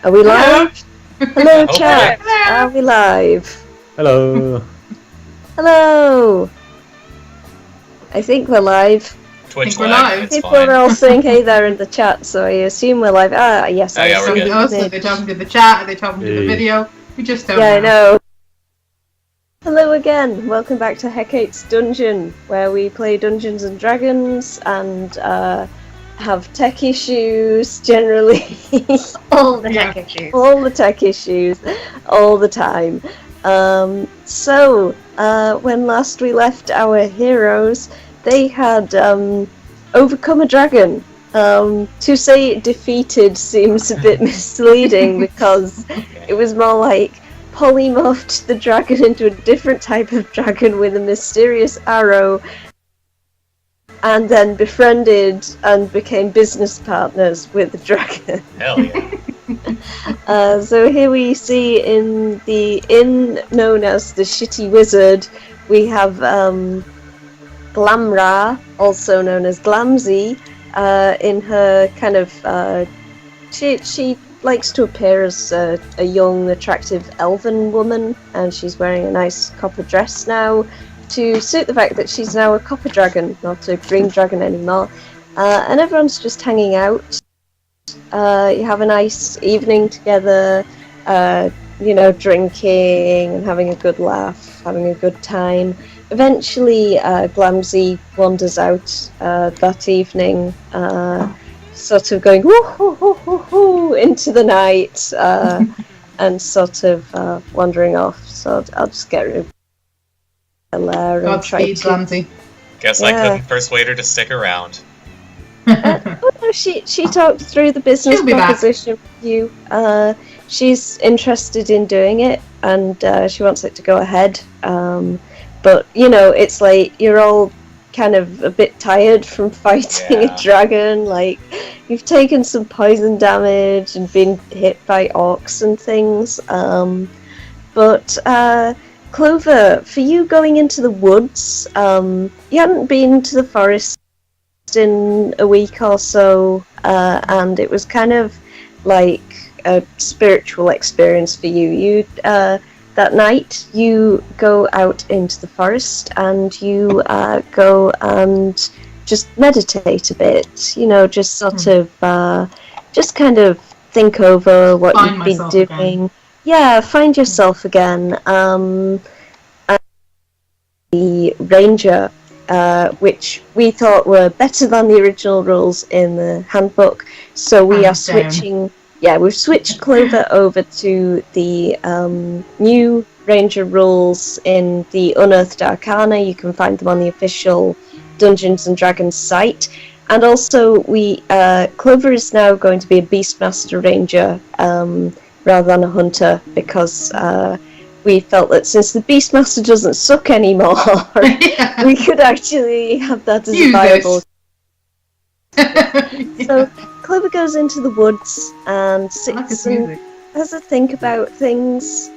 Are we live? Hello, Okay. chat. Are we live? Hello. Hello. I think we're live. Twitch we're live. live. It's People fine. are all saying hey there in the chat, so I assume we're live. Ah, yes, Oh, I yeah, we're see good. Us, are they talking to the chat? Are they talking to the Hey. video? We just don't Yeah, I know. know. Hello again. Welcome back to Hekate's Dungeon, where we play Dungeons and Dragons and have tech issues generally. All the Yeah. tech issues. All the tech issues, all the time. When last we left our heroes, they had overcome a dragon. To say it defeated seems a bit misleading because it was more like polymorphed the dragon into a different type of dragon with a mysterious arrow, and then befriended and became business partners with the dragon. Hell yeah. So here we see in the inn known as the Shitty Wizard, we have Glamra, also known as Glamsy, in her kind of... She likes to appear as a young, attractive elven woman, and she's wearing a nice copper dress now to suit the fact that she's now a copper dragon, not a green dragon anymore. And everyone's just hanging out. You have a nice evening together, drinking and having a good laugh, having a good time. Eventually, Glamsy wanders out that evening, sort of going whoo hoo hoo hoo hoo into the night, and sort of wandering off. So I'll just get rid of Lair and try Godspeed, to... Glancy. Guess Yeah. I couldn't persuade her to stick around. Oh no, she talked through the business She'll be back. proposition with you. She's interested in doing it, and she wants it to go ahead. But it's like you're all kind of a bit tired from fighting Yeah. a dragon. Like you've taken some poison damage and been hit by orcs and things. But Clover, for you going into the woods, you hadn't been to the forest in a week or so, and it was kind of like a spiritual experience for you. That night you go out into the forest and you go and just meditate a bit, just sort of just kind of think over what Find you've been myself doing. again. Yeah, find yourself again. And the ranger, which we thought were better than the original rules in the handbook, so we are Hands down. switching. Yeah, we've switched Clover over to the new ranger rules in the Unearthed Arcana. You can find them on the official Dungeons and Dragons site. And also, Clover is now going to be a Beastmaster Ranger rather than a hunter, because we felt that since the Beastmaster doesn't suck anymore, we could actually have that as a Use viable. it. So Clover goes into the woods and I like sits this and music. has a think about things.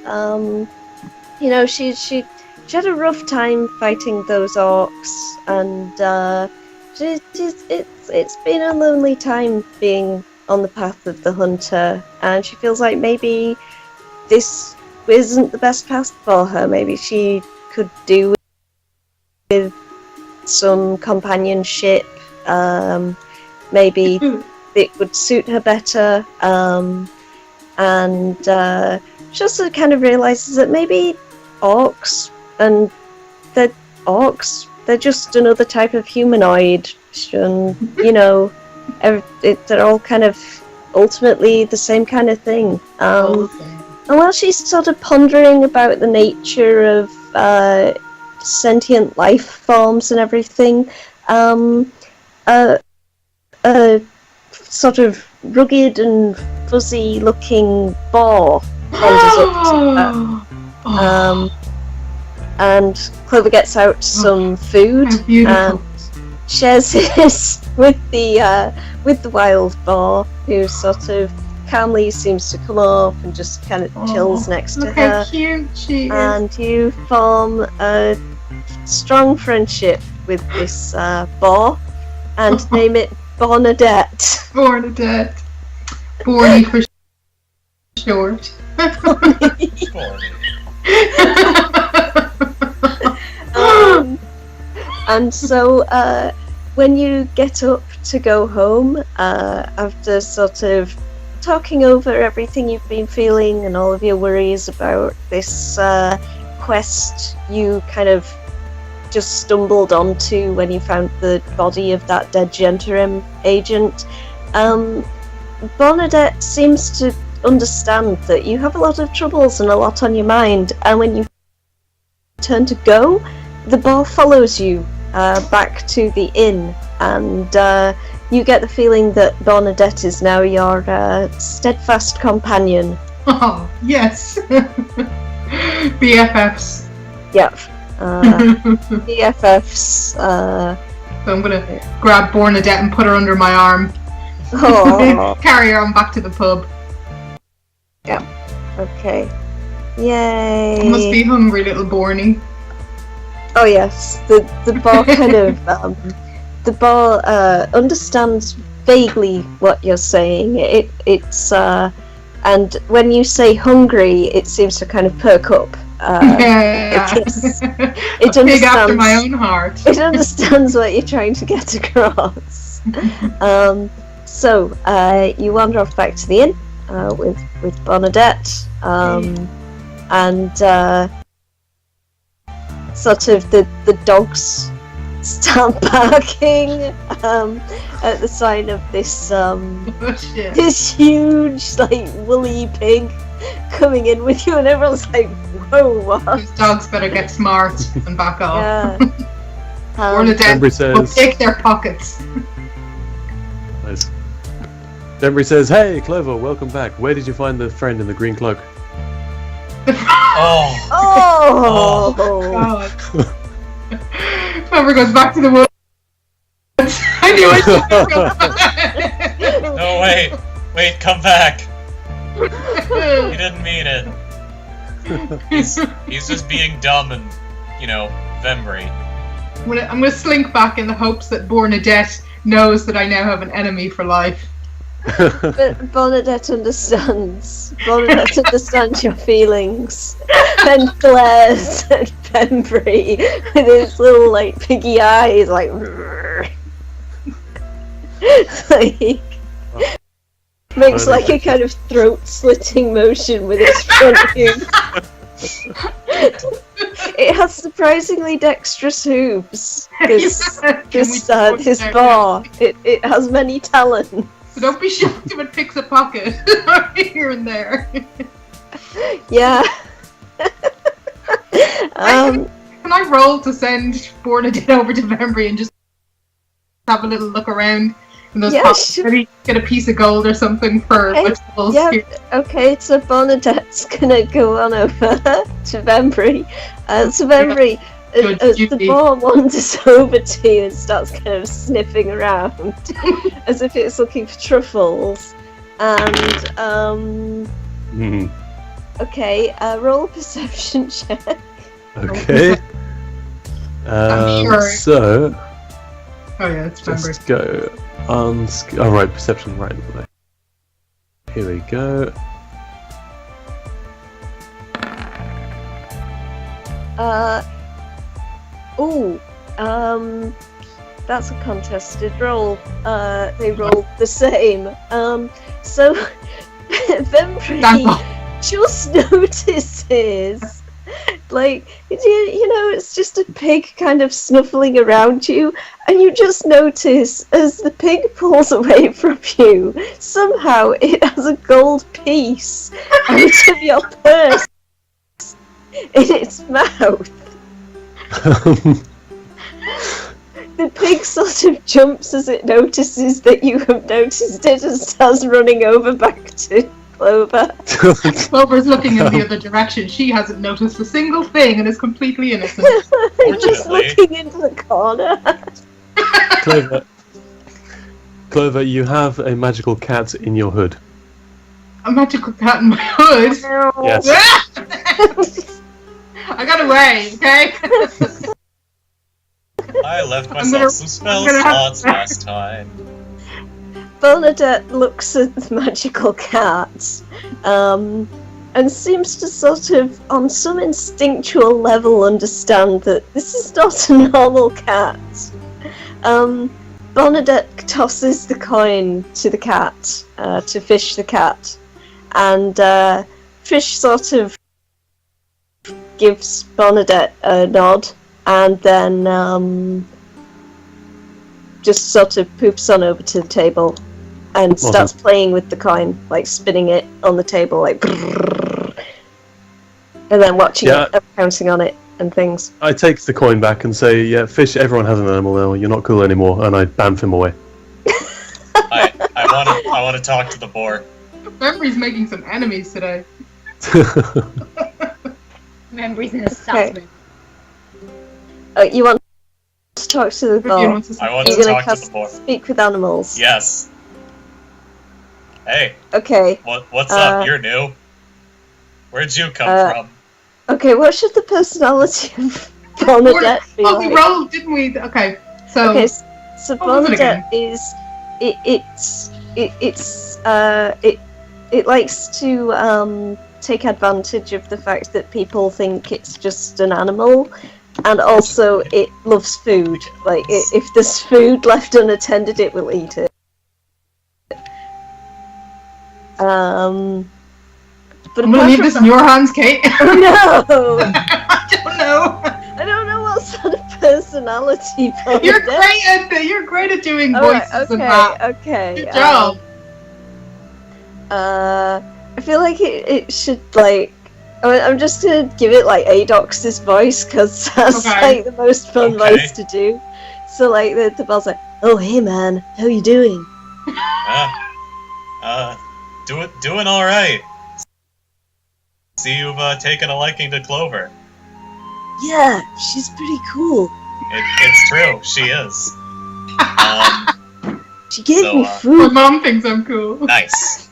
She had a rough time fighting those orcs, and it's been a lonely time being on the path of the hunter, and she feels like maybe this isn't the best path for her. Maybe she could do with some companionship. Maybe it would suit her better, and she also kind of realizes that maybe orcs, and they're just another type of humanoid, and they're all kind of ultimately the same kind of thing. And while she's sort of pondering about the nature of sentient life forms and everything, a sort of rugged and fuzzy-looking boar wanders up to her. And Clover gets out some food How beautiful. and shares this with the wild boar, who sort of calmly seems to come up and just kind of chills next to Look how her. cute she is. And you form a strong friendship with this boar and name it Bernadette. Bernadette. Borny for short. Barney. And so when you get up to go home, after sort of talking over everything you've been feeling and all of your worries about this quest you kind of just stumbled onto when you found the body of that dead Gentarim agent, Bernadette seems to understand that you have a lot of troubles and a lot on your mind, and when you turn to go, the bar follows you back to the inn, and you get the feeling that Bernadette is now your steadfast companion. Oh, yes. BFFs. Yep. BFFs. So I'm gonna grab Bernadette and put her under my arm. Oh. Carry her on back to the pub. Yeah. Okay. Yay. You must be hungry, little Borny. Oh yes, the bar kind of the bar understands vaguely what you're saying. It's and when you say hungry, it seems to kind of perk up. Yeah. It Big after understands. my own heart. It understands what you're trying to get across. So you wander off back to the inn with Bernadette, and sort of the dogs start barking at the sign of this Oh, shit. this huge like woolly pig coming in with you, and everyone's like, "Whoa, what?" Those dogs better get smart and back off. Yeah. Bernadette Denbury will says, pick their pockets. nice. Denbury says, "Hey, Clover, welcome back. Where did you find the friend in the green cloak?" Oh, Oh. God. Clover goes back to the woods. I knew I should have gone back. no, wait, come back. He didn't mean it. He's just being dumb and, Vembry. I'm gonna slink back in the hopes that Bernadette knows that I now have an enemy for life. But Bernadette understands. Bernadette understands your feelings, and glares at Pembry with his little like piggy eyes, like. Like makes like a kind of throat-slitting motion with its front hoof. It has surprisingly dexterous hooves. This bar, it has many talents. So don't be shocked if it picks a pocket here and there. Yeah. Can I roll to send Bernadette over to Vembry and just have a little look around in those pockets? Sure. Maybe get a piece of gold or something for vegetables. Yeah, here. okay, so Bernadette's gonna go on over to Vembry. So Vembry, as the bar wanders over to you and starts kind of sniffing around as if it's looking for truffles. And, okay, roll a perception check. Okay. sure. So Oh yeah, it's Vembry. just go on. Oh right, perception right. Here we go. That's a contested roll. They rolled the same. So Vembry just notices, like, it's just a pig kind of snuffling around you, and you just notice as the pig pulls away from you, somehow it has a gold piece out of your purse in its mouth. The pig sort of jumps as it notices that you have noticed it and starts running over back to Clover. Clover's looking in the other direction. She hasn't noticed a single thing and is completely innocent. Just looking into the corner. Clover, you have a magical cat in your hood. A magical cat in my hood? Yes. I got away, okay? I left myself some spell slots last time. Bernadette looks at the magical cat, and seems to sort of, on some instinctual level, understand that this is not a normal cat. Bernadette tosses the coin to the cat, to Fish the cat, and Fish sort of gives Bernadette a nod, and then just sort of poops on over to the table and starts playing with the coin, like spinning it on the table, like brrrr, and then watching it and counting on it and things. I take the coin back and say, yeah, Fish, everyone has an animal now, you're not cool anymore, and I bamf him away. I want to talk to the boar. Memory's making some enemies today. Memory's in assessment. You want to talk to the boar? I want to talk to the boar. Speak with animals. Yes. Hey. Okay. What's up? You're new. Where'd you come from? Okay, what should the personality of Bernadette be like? We rolled, didn't we? Okay, so Bernadette is it likes to take advantage of the fact that people think it's just an animal, and also it loves food. Like if there's food left unattended, it will eat it. But I'm gonna leave this in your hands, Kate. Oh no! I don't know. I don't know what sort of personality. You're great at doing voices and that. Okay. Good job. I feel like it should like. I'm just gonna give it like Adox's voice because that's like the most fun voice to do. So like the bell's like, "Oh hey man, how you doing?" Doing all right. See, you've taken a liking to Clover. Yeah, she's pretty cool. It's true, she is. She gave me food. My mom thinks I'm cool. Nice.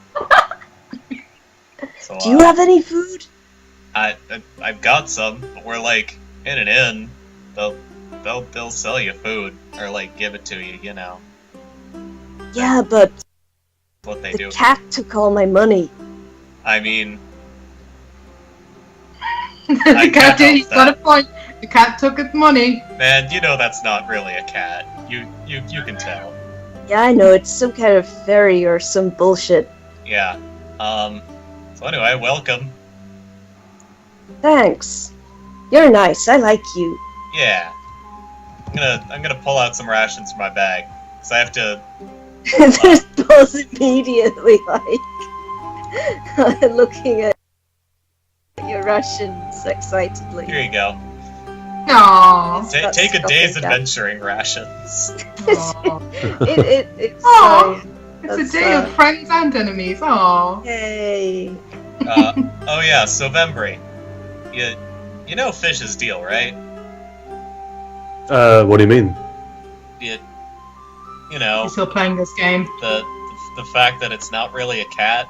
So, do you have any food? I've got some, but we're like in an inn. They'll sell you food or like give it to you, you know. Yeah, but what they the do. cat took all my money. I mean. The cat did. He's got a point. The cat took its money. Man, you know that's not really a cat. You can tell. Yeah, I know. It's some kind of fairy or some bullshit. Yeah. So anyway, welcome. Thanks. You're nice. I like you. Yeah. I'm gonna pull out some rations from my bag because I have to. There's Buzz immediately like looking at your rations excitedly. Here you go. Aww. Take a day's adventuring rations. It's It's a day of friends and enemies. Aww. Yay. Oh yeah, so Vembry. You know Fish's deal, right? What do you mean? You know. He's still playing this game. The fact that it's not really a cat.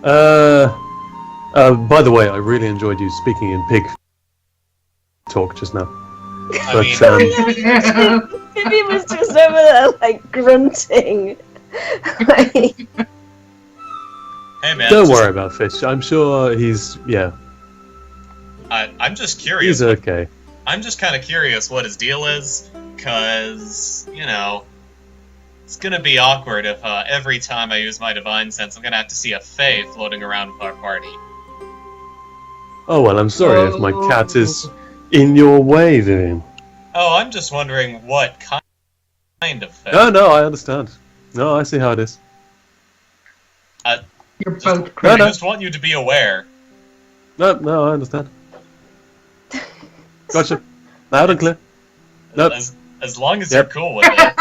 By the way, I really enjoyed you speaking in pig talk just now. He was just over there like grunting. Hey man. Don't worry about Fish. I'm sure he's I'm just curious. He's okay. I'm just kind of curious what his deal is, cause you know, it's gonna be awkward if every time I use my divine sense, I'm gonna have to see a fae floating around with our party. Oh well, I'm sorry if my cat is in your way, Vivian. Oh, I'm just wondering what kind of fae. No, I understand. No, I see how it is. You're both crazy. I just want you to be aware. No, I understand. Gotcha. Loud and clear. Nope. As long as you're cool with it,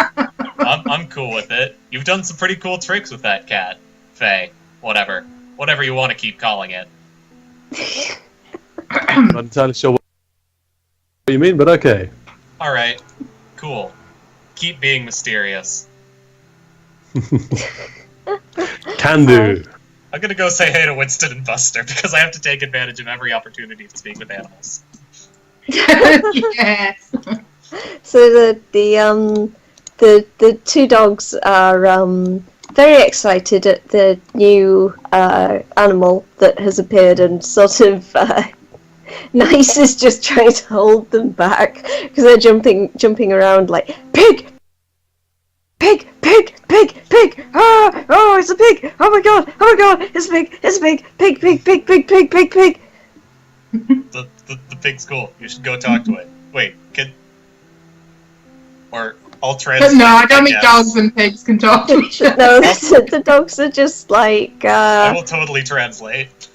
I'm cool with it. You've done some pretty cool tricks with that cat, fae, whatever you want to keep calling it. Not entirely sure what you mean, but okay. All right, cool. Keep being mysterious. Can do. I'm gonna go say hey to Winston and Buster because I have to take advantage of every opportunity to speak with animals. Yes. So the two dogs are very excited at the new animal that has appeared, and sort of Nice is just trying to hold them back because they're jumping around like pig, pig, pig, pig, pig. Ah, oh, it's a pig. Oh my god, it's a pig, pig, pig, pig, pig, pig, pig, pig. The pig's cool. You should go talk to it. Wait, or I'll translate. No, I don't think dogs and pigs can talk to each other. No, the dogs are just like. I will totally translate.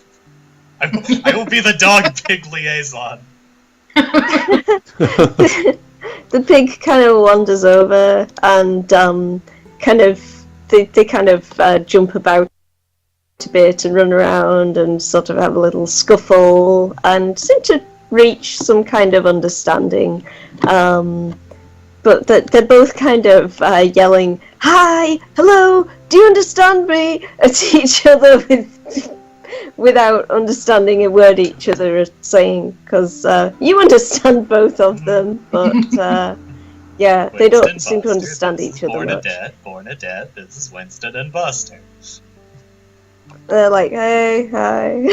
I will be the dog-pig liaison. The pig kind of wanders over and they kind of jump about a bit and run around and sort of have a little scuffle and seem to reach some kind of understanding. But they're both kind of yelling, "Hi, hello, do you understand me?" at each other without understanding a word each other are saying, because you understand both of them, but yeah, they don't seem to understand each other much. Born a dead, this is Winston and Buster. They're like, hey, hi.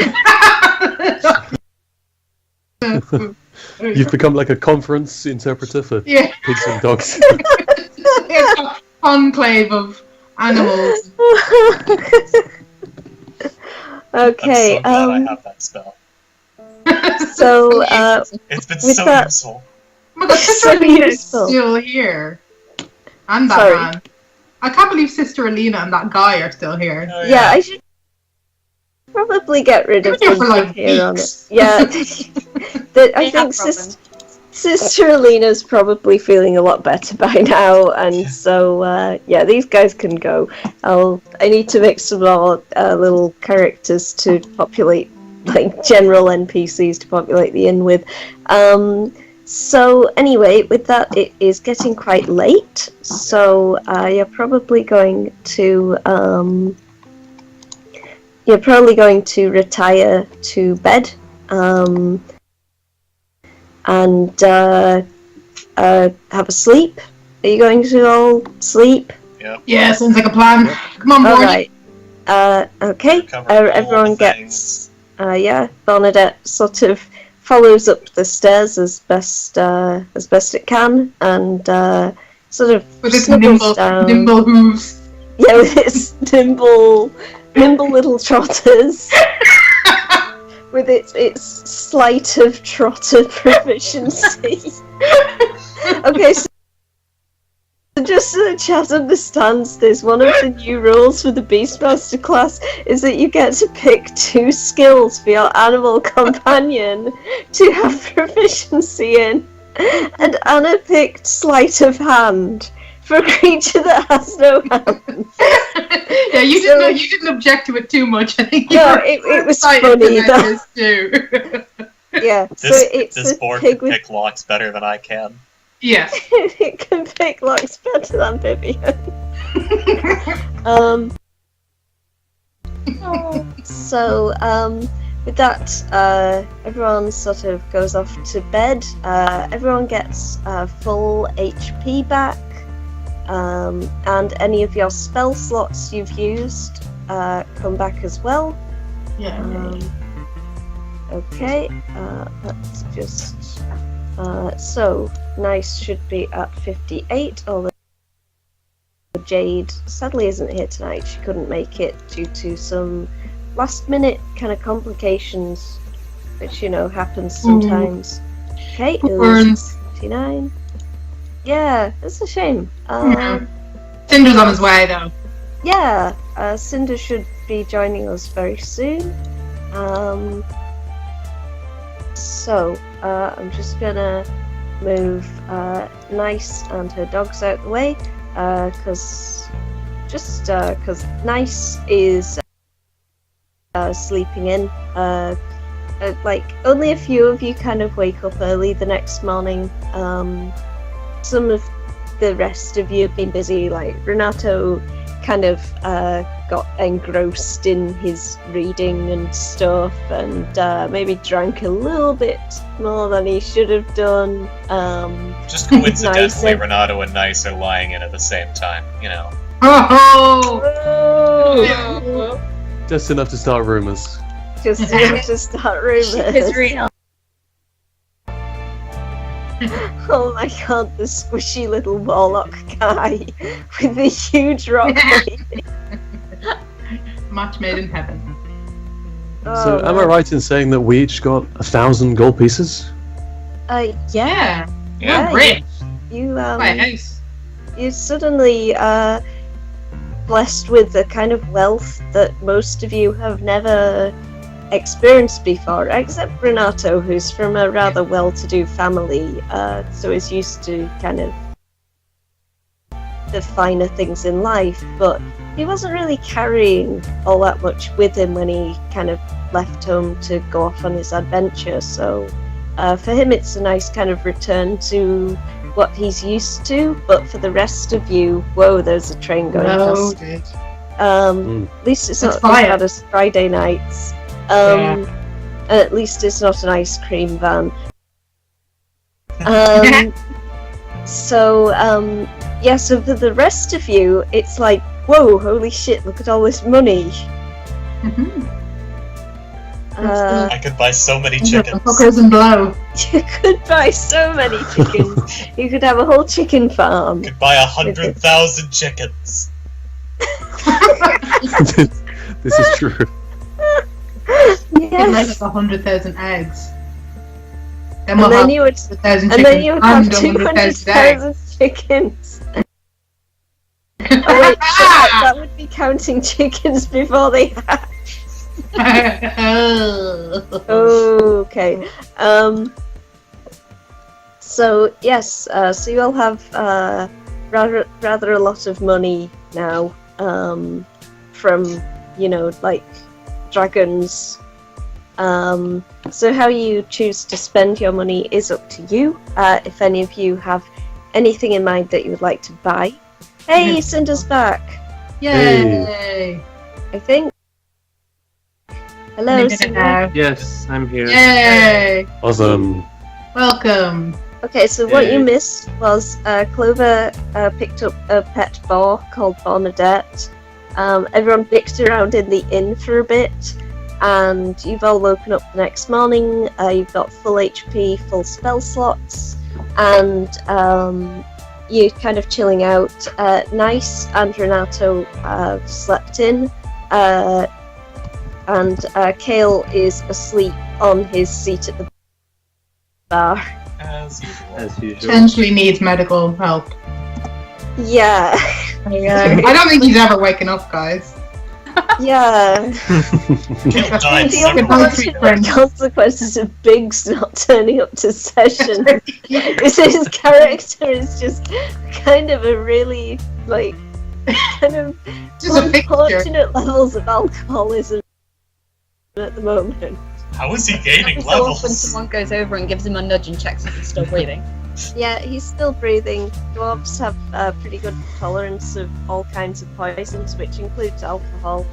You've become like a conference interpreter for pigs and dogs. It's a conclave of animals. Okay, I'm so glad I have that spell. So, It's been with so that- useful. Oh my god, Sister So Alina is useful. still here. And that Sorry. man. I can't believe Sister Alina and that guy are still here. Oh, yeah, I should probably get rid of You've been here them for, like, from here on it. weeks. Yeah, I They think have problems. Sister Alina's probably feeling a lot better by now, and so yeah, these guys can go. I need to make some more little characters to populate, like general NPCs to populate the inn with. So anyway, with that, it is getting quite late, so you're probably going to retire to bed. And have a sleep. Are you going to all sleep? Yep. Yeah, sounds like a plan. Come on, boys. Alright. Okay. Cover all Everyone the gets. Yeah. Bernadette sort of follows up the stairs as best it can, and sort of With its snuggles down. nimble hooves. Yeah, with its nimble little trotters. With its sleight of trotter proficiency. Okay, so just so the chat understands this, one of the new rules for the Beastmaster class is that you get to pick 2 skills for your animal companion to have proficiency in. And Anna picked sleight of hand for a creature that has no hand. Yeah, you didn't object to it too much. I think No, it was funny though. Too. Yeah, so it's This a board pig can with pick locks better than I can. Yeah. it can pick locks better than Vivian. So with that, everyone sort of goes off to bed. Everyone gets full HP back, and any of your spell slots you've used come back as well. Yeah. Okay, let's just. So, Nice should be at 58, although Jade sadly isn't here tonight. She couldn't make it due to some last minute kind of complications, which, happens sometimes. Okay, Burns. 59. Yeah, it's a shame. Cinder's on his way, though. Yeah, Cinder should be joining us very soon. So, I'm just gonna move Nice and her dogs out the way, because Nice is sleeping in. Like, only a few of you kind of wake up early the next morning. Some of the rest of you have been busy, like Renato kind of got engrossed in his reading and stuff, and maybe drank a little bit more than he should have done. Just coincidentally, Nice. Renato and Nice are lying in at the same time, you know. Oh! Oh! Just enough to start rumors. Just enough to start rumors. It's real. Oh my god, the squishy little warlock guy with the huge rock baby. Match made in heaven. So, Oh, am I right in saying that we each got 1,000 gold pieces? yeah, Yeah. Yeah. You're rich. you My house. you're suddenly blessed with the kind of wealth that most of you have never experienced before, except Renato, who's from a rather well-to-do family, so is used to kind of the finer things in life, but he wasn't really carrying all that much with him when he kind of left home to go off on his adventure, so for him it's a nice kind of return to what he's used to, but for the rest of you, whoa, there's a train going No, past. dude. At least it's not That's as fire. bad as Friday nights. Yeah. At least it's not an ice cream van. So for the rest of you, it's like, whoa, holy shit, look at all this money. Mhm. I could buy so many Hookers chickens. and blow. You could buy so many chickens. You could have a whole chicken farm. Could buy 100,000 chickens. This is true. You can make Yes. like 100,000 eggs. Then And we'll then have you would 100,000 and chickens then you would have and 100,000 eggs. 200,000 chickens. Oh, wait, that would be counting chickens before they hatch. Okay. So yes, so you all have rather a lot of money now, from like dragons. So how you choose to spend your money is up to you. If any of you have anything in mind that you would like to buy, hey, Cinder's back. Yay! I think. Hello, We did it Cinder. now. Yes, I'm here. Yay! Awesome. Welcome. Okay, so what you Yay. missed was Clover picked up a pet boar called Bernadette. Everyone picked around in the inn for a bit, and you've all woken up the next morning. You've got full HP, full spell slots, and you're kind of chilling out. Nice and Renato slept in, and Kale is asleep on his seat at the bar. As usual. As usual. Potentially needs medical help. Yeah, I don't think he's ever waking up, guys. yeah. Kill died The several Goodbye, times. sweet friends. consequences of Biggs not turning up to session is his character is just kind of a really kind of Just a picture. unfortunate levels of alcoholism at the moment. How is he gaining So often levels? someone goes over and gives him a nudge and checks if he's still breathing. Yeah, he's still breathing. Dwarves have a pretty good tolerance of all kinds of poisons, which includes alcohol.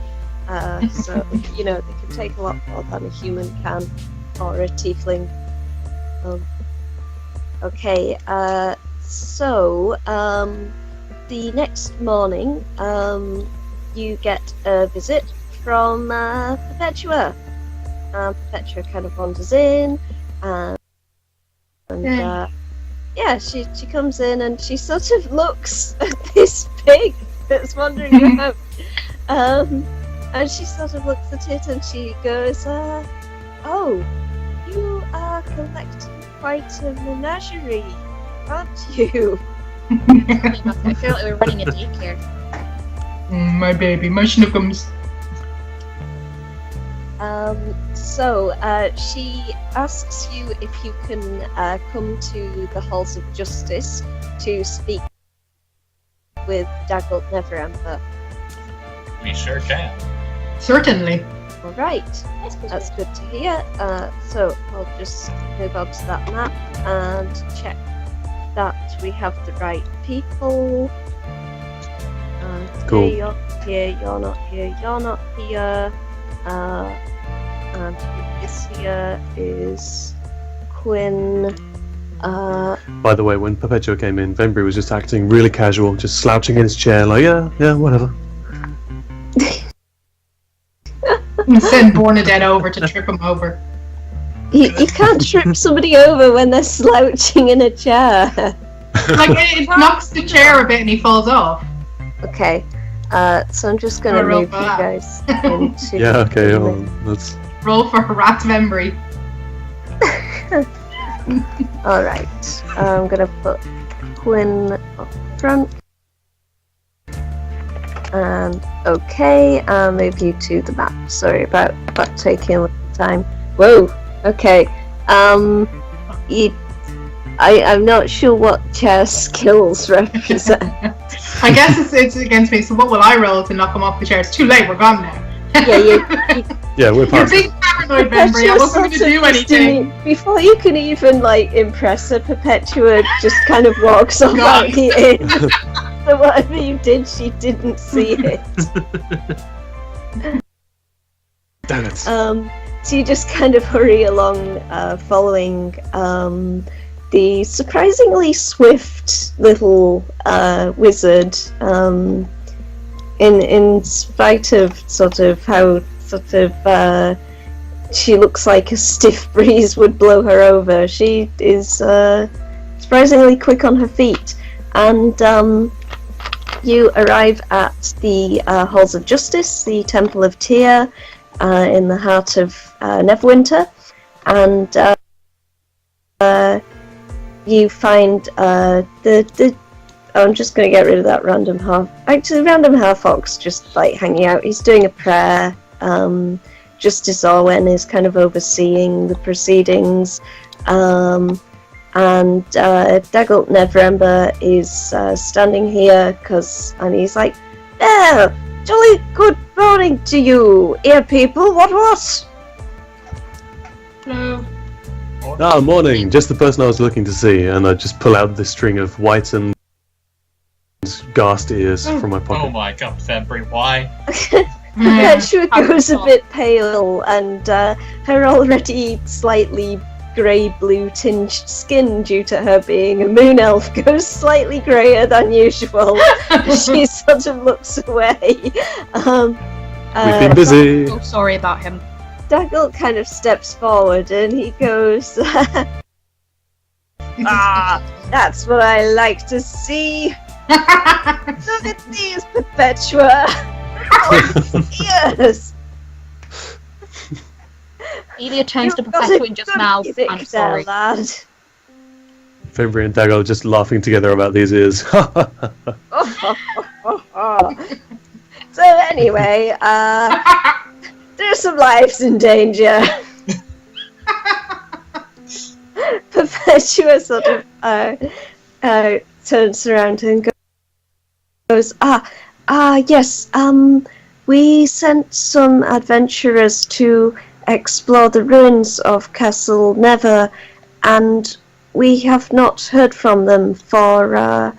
So, they can take a lot more than a human can, or a tiefling. Okay, so, the next morning, you get a visit from Perpetua. Perpetua kind of wanders in, and she comes in and she sort of looks at this pig that's wandering around. And she sort of looks at it and she goes, oh, you are collecting quite a menagerie, aren't you? I feel like we're running a daycare. My baby, my schnookums. So she asks you if you can come to the halls of justice to speak with Dagult Neverwinter. We sure can. Certainly. All right, that's good to hear. So I'll just move on to that map and check that we have the right people. Cool. You're not here, you're not here, you're not here. And this here is Quinn. By the way, when Perpetua came in, Vembry was just acting really casual, just slouching in his chair, like, yeah, whatever. And send Bornadet over to trip him over. You can't trip somebody over when they're slouching in a chair. Like, it knocks the chair a bit and he falls off. Okay, so I'm just gonna Or roll move you for that. guys into. Yeah, okay, hold on. Let's... Roll for Rat's memory. Alright, I'm gonna put Quinn up front. And okay, I'll move you to the map. Sorry about taking a little time. Whoa, okay. I'm not sure what chair skills represent. I guess it's against me, so what will I roll to knock him off the chair? It's too late, we're gone now. Yeah, we're You're past being it. paranoid, Vembry. I wasn't going to do anything. Before you can even, like, impress her, Perpetua just kind of walks off God. out the inn. So whatever you did, she didn't see it. Damn it. So you just kind of hurry along, following the surprisingly swift little wizard. In spite of sort of how she looks like a stiff breeze would blow her over, she is surprisingly quick on her feet. And you arrive at the Halls of Justice, the Temple of Tyr, in the heart of Neverwinter, and you find the I'm just going to get rid of that random half. Actually, random half-orc's just like hanging out. He's doing a prayer. Justice Orwen is kind of overseeing the proceedings. And Daggelt Neverember is standing here and he's like, "There, jolly good morning to you, here people. What?" Hello. Ah, morning. Just the person I was looking to see, and I just pull out this string of whitened ghast ears from my Oh pocket. my god, Vembry, why? Perpetua goes a bit pale, and her already slightly grey-blue tinged skin, due to her being a moon elf, goes slightly greyer than usual. She sort of looks away. We've been busy. Oh, sorry about him. Daggelt kind of steps forward and he goes, "Ah, that's what I like to see. Look at these, Perpetua. Yes. Elia turns to You've got Perpetua a and just good mouths, music "I'm there, sorry." lad." February and Daggel are just laughing together about these ears. So anyway, there's some lives in danger. Perpetua sort of turns around and goes, yes, we sent some adventurers to explore the ruins of Castle Never, and we have not heard from them for a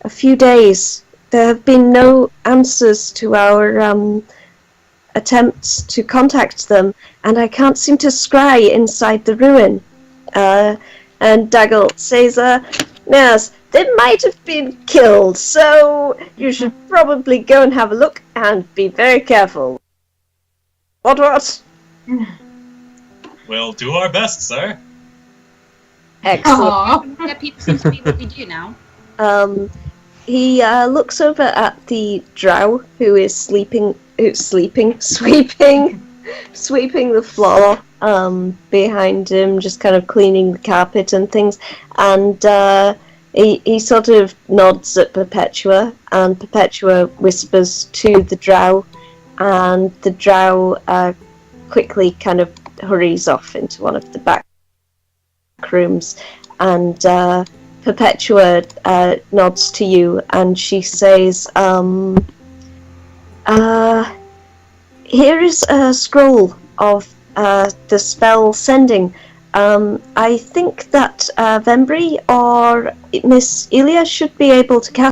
few days. There have been no answers to our attempts to contact them, and I can't seem to scry inside the ruin." And Daggelt says, "Yes, they might have been killed, so you should probably go and have a look and be very careful." What? We'll do our best, sir. Excellent. Aw. Yeah, people seem to be what we do now. He looks over at the drow who is sweeping the floor behind him, just kind of cleaning the carpet and things, and he sort of nods at Perpetua, and Perpetua whispers to the drow, and the drow quickly kind of hurries off into one of the back rooms, and Perpetua nods to you, and she says, "Here is a scroll of the spell sending. I think that Vembry or Miss Elia should be able to cast